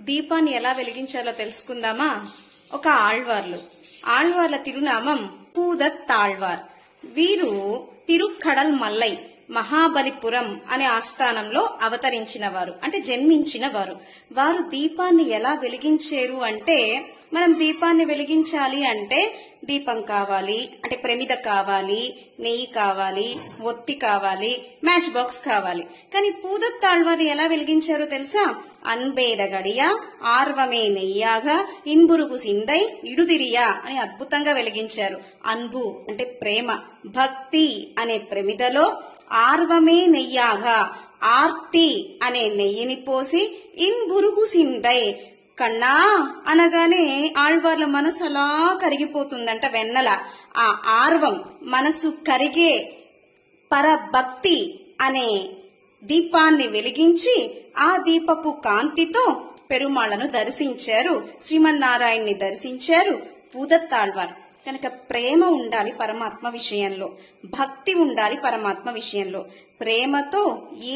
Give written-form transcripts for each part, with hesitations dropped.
దీపాన్ని ఎలా వెలిగించాలో తెలుసుకుందామా? ఒక ఆళ్వార్ల తిరునామం పూదత్తాళ్వార్. వీరు తిరుక్కడల్ మల్లై మహాబలిపురం అనే ఆస్థానంలో అవతరించిన వారు, అంటే జన్మించిన వారు. వారు దీపాన్ని ఎలా వెలిగించారు అంటే, మనం దీపాన్ని వెలిగించాలి అంటే దీపం కావాలి, అంటే ప్రమిద కావాలి, నెయ్యి కావాలి, ఒత్తి కావాలి, మ్యాచ్ బాక్స్ కావాలి. కానీ పూదత్తాళ్వారు ఎలా వెలిగించారో తెలుసా? అన్బేద గడియ ఆర్వమే నెయ్యాగా ఇన్బురుగు సిందై ఇడుదిరియా అని అద్భుతంగా వెలిగించారు. అన్బు అంటే ప్రేమ, భక్తి అనే ప్రమిదలో ఆర్వమే నెయ్యాగా ఆర్తి అనే నెయ్యిని పోసి ఇన్బురుగు సిందై, కన్నా అనగానే ఆళ్వార్ల మనసు అలా కరిగిపోతుందంట వెన్నెల. ఆ ఆర్వం మనసు కరిగే పరభక్తి అనే దీపాన్ని వెలిగించి ఆ దీపపు కాంతితో పెరుమాళ్లను దర్శించారు, శ్రీమన్నారాయణ్ణి దర్శించారు పూదత్తాళ్వార్. కనుక ప్రేమ ఉండాలి పరమాత్మ విషయంలో, భక్తి ఉండాలి పరమాత్మ విషయంలో. ప్రేమతో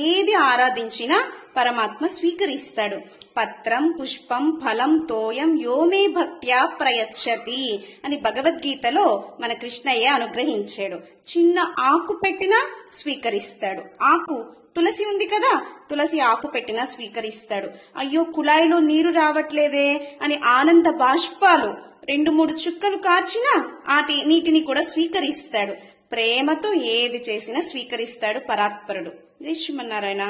ఏది ఆరాధించినా పరమాత్మ స్వీకరిస్తాడు. పత్రం పుష్పం ఫలం తోయం యోమే భక్త్యా ప్రయచ్చతి అని భగవద్గీతలో మన కృష్ణయ్య అనుగ్రహించాడు. చిన్న ఆకు పెట్టినా స్వీకరిస్తాడు. ఆకు తులసి ఉంది కదా, తులసి ఆకు పెట్టినా స్వీకరిస్తాడు. అయ్యో కుళాయిలో నీరు రావట్లేదే అని ఆనంద బాష్పాలు 2-3 చుక్కలు కార్చినా ఆ నీటిని కూడా స్వీకరిస్తాడు. ప్రేమతో ఏది చేసినా స్వీకరిస్తాడు పరాత్పరుడు. జై శ్రీమన్నారాయణ.